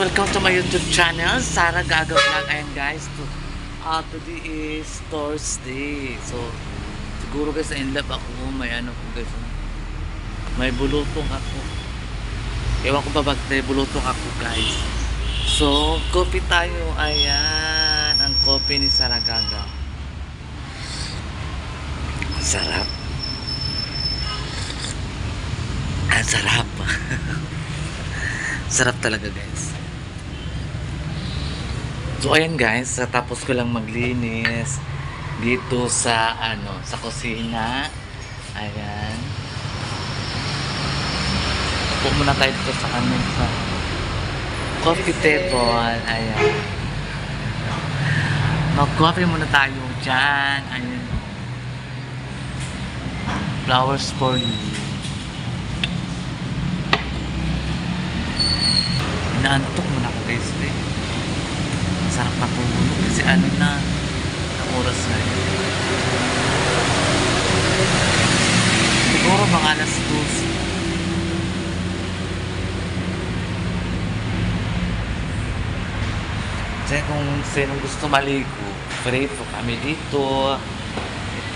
welcome to my YouTube channel, Sarah Gaga Vlog. Ayan guys, today is Thursday. So, siguro guys, in love ako. May ano ko guys, may bulutong ako. Ewan ko ba may bulutong ako guys. So, coffee tayo. Ayan, ang coffee ni Sarah Gaga. Sarap. Ang sarap. Sarap talaga guys. So ayan guys, tapos ko lang maglinis dito sa sa kusina. Ayan. Upo muna tayo dito sa sa coffee table. Ayan. Mag-coffee muna tayo dyan. Ayan. Flowers for you. Naantok mo na ako guys eh. Sarap na tulog kasi na ang oras na yun. Siguro mga alas 12. Kasi kung sinong gusto maligo, free po kami dito.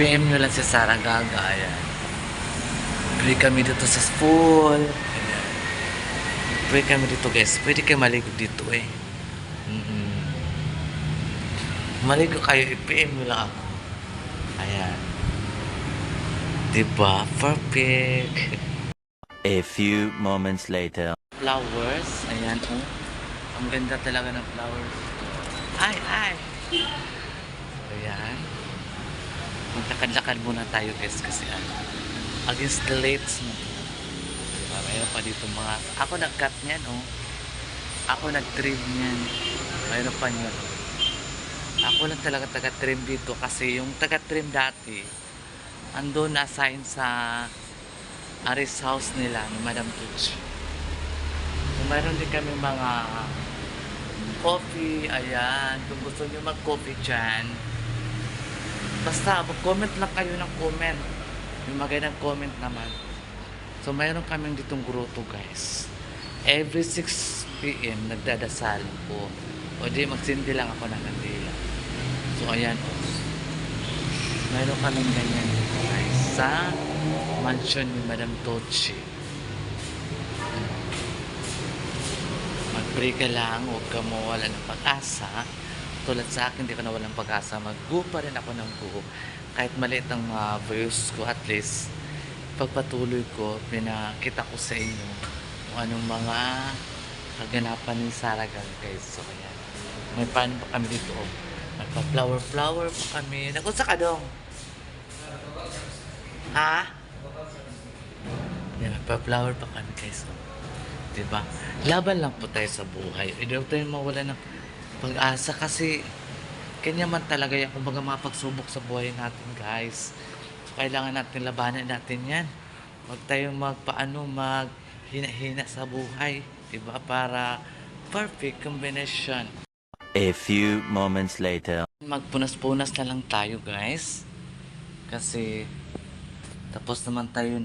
PM nyo lang si Sarah Gaga. Ayan. Free kami dito sa pool. Pwede kami dito guys. Pwede kayo maligo dito eh. Maligo kayo. I-PM nyo lang ako. Ayan. Diba? Perfect. A few moments later. Flowers. Ayan oh. Ang ganda talaga ng flowers. Ay! Ayan. Maglakad-lakad muna tayo guys kasi against the lights mo. Mayroon pa dito mga... Ako nag-cut niyan, oh. Ako nag-trim niyan. Mayroon pa niyan. Ako lang talaga taga-trim dito kasi yung taga-trim dati andun na-assign sa Aris house nila ni Madam Tucci. So, mayroon din kami mga coffee. Ayan. Kung gusto nyo mag-coffee dyan, basta mag-comment lang kayo ng comment. Yung magandang comment naman. So, mayroon kaming ditong gruto, guys. Every 6 PM, nagdadasal ko. O di, magsindi lang ako ng kandila. So, ayan, mayroon kaming ganyan dito, guys. Sa mansion ni Madam Tucci. Mag-pray ka lang, huwag ka mawala ng pag-asa. Tulad sa akin, hindi ka nawalan ng pag-asa. Mag-go pa rin ako ng go. Kahit maliit ang views ko, at least, pagpatuloy ko, pinakita ko sa inyo kung anong mga kaganapan ni Sarah Gaga guys. So ayan, may paano pa kami dito oh. May pa-flower pa kami. Nakunsa ka dong? Ha? Yan, may pa-flower pa kami guys oh. Diba? Laban lang po tayo sa buhay. Hindi tayo mawala ng pag-asa kasi kanya man talaga yan kung baga mga pagsubok sa buhay natin guys. Kailangan natin labanan natin yan. Huwag tayong maghina-hina sa buhay. Diba? Para perfect combination. A few moments later. Magpunas-punas na lang tayo guys. Kasi tapos naman tayo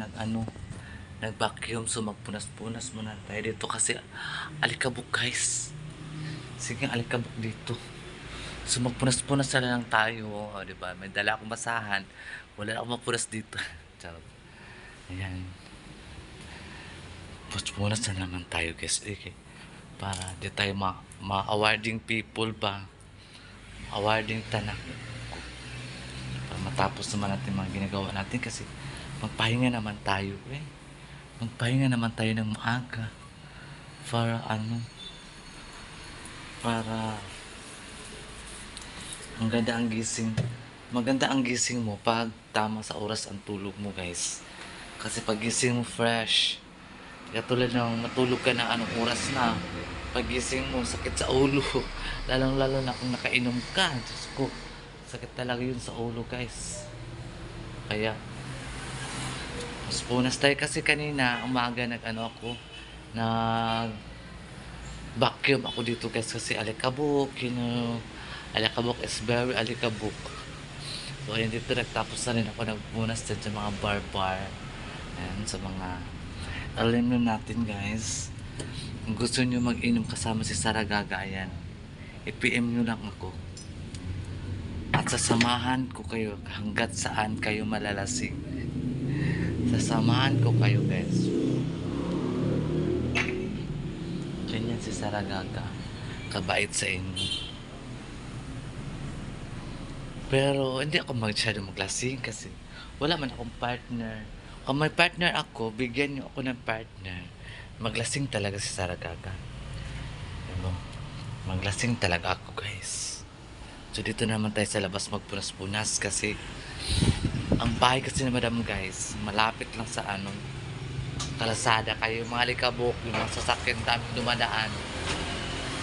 nag-vacuum. So magpunas-punas muna tayo dito kasi alikabok guys. Sige alikabok dito. So magpunas-punas na lang tayo. O, diba? May dala akong basahan. Wala akong mapunas dito. Charot. Ayan. Punas na naman tayo guys. Okay. Para di tayo ma-awarding people ba. Awarding tanak. Para matapos naman natin mga ginagawa natin kasi magpahinga naman tayo eh. Magpahinga naman tayo ng maaga. Para para maganda ang gising mo pag tama sa oras ang tulog mo guys. Kasi pag gising mo fresh, katulad ng matulog ka na anong oras na, pag gising mo sakit sa ulo. Lalong-lalo na kung nakainom ka. Diyos ko, sakit talaga yun sa ulo guys. Kaya mas punas tayo kasi kanina umaga nag vacuum ako dito guys kasi alikabok, alikabok is very alikabok. So ayun dito nagtapos na rin ako nagpunas dyan sa mga bar. Ayan sa mga alam natin guys. Kung gusto nyo mag-inom kasama si Saragaga, ayan. I-PM nyo lang ako. At sasamahan ko kayo hanggat saan kayo malalasing. Sasamahan ko kayo, guys. Ganyan si Saragaga. Kabait sa inyo. Pero hindi ako masyado maglasing kasi wala man akong partner. Kung may partner ako, bigyan niyo ako ng partner. Maglasing talaga si Saragaga. Diba? Maglasing talaga ako, guys. So dito naman tayo sa labas magpunas-punas kasi ang bahay kasi ni Madam, guys, malapit lang sa kalasada. Kayo yung mga likabok, yung mga sasakyan dami dumadaan.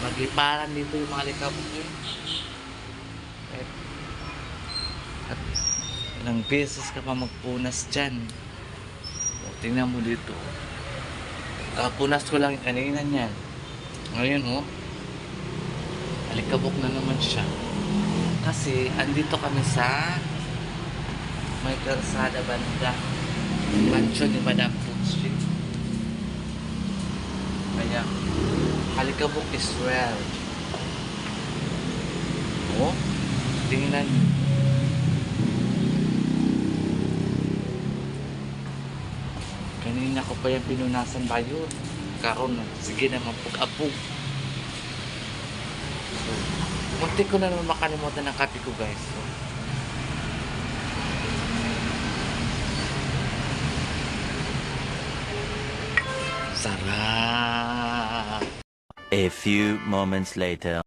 Magiparan dito yung mga likabok yun. At ilang beses ka pa magpunas dyan. O, tingnan mo dito. Kapunas ko lang kanina niyan. Ngayon, alikabok na naman siya. Kasi andito kami sa may kalsada banda. Mansion ni Madam Putsi. Kaya alikabok is well. Oh, tingnan niyo. Kanina ko pa yung pinunasan ba yun? Karon na. Sige naman pag-abog. So, munti ko na naman makalimutan ng kape ko, guys. So, sarap! A few moments later.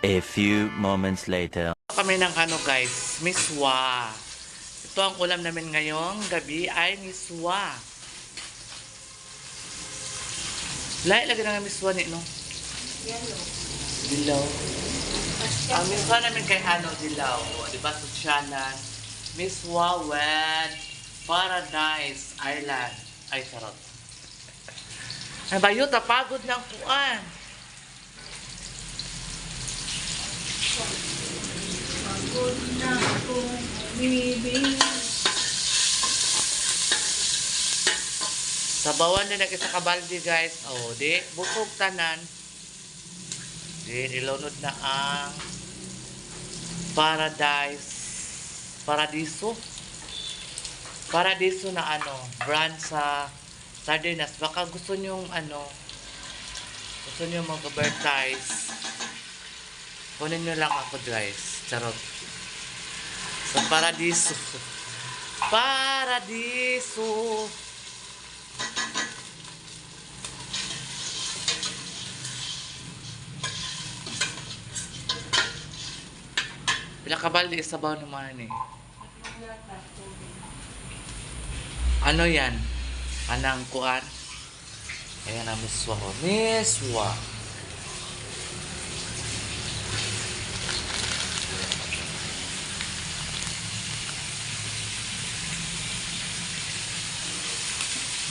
A few moments later. Kami ng guys, miswa. Ito ang ulam namin ngayong gabi ay miswa. Lahat lagi na nga miswa ni, no? Yellow. Dilaw. Ang miswa namin kay dilaw. O, diba, Sutsyanan? Miswa with Paradise Island. Ay, sarap. Ay, bayot, napagod ng kuan. Pagod na akong umibig. Sabawan din sa kabaldi, guys. O, di, busog tanan. Di, nilunod na ang Paradiso. Paradiso na brand sa Sardinas. Baka gusto nyong gusto nyong mag-advertise. Kunin nyo lang ako guys. Charot. Sa paradiso. Paradiso. Pila ka balde sabaw naman eh. Ano yan? Anang kuan? Ayan ang miswa ko. Miswa.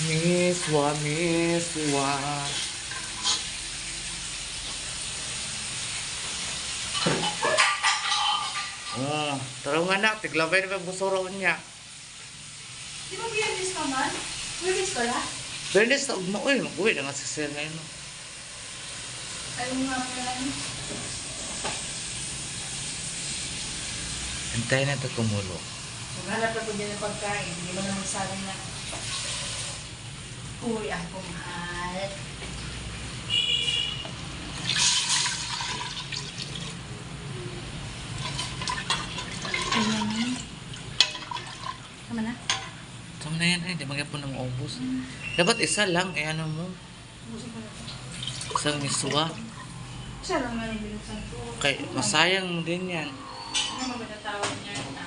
Miswa, miswa. Oh, tarungan na. Tiglabay na yung busuro niya. Di ba biyernes ka man? Biyernes ka la? Bernes, uy, mag-uwi na nga sa sir ngayon. No? Ayaw nga pala niya. Hintayin na ito kumulo. Maghanap ako dyan ng pagkain. Hindi mo naman sabi na. Uy, ako mahal. Tama na? Tama na yan, ay, di magyapon na maubos. Dapat isa lang, eh ano mo. Ubusin ko na ito. Isang miswa. Isa lang nga yung binuksan ko. Kay, masayang din yan. Ano ba natatawag niya na?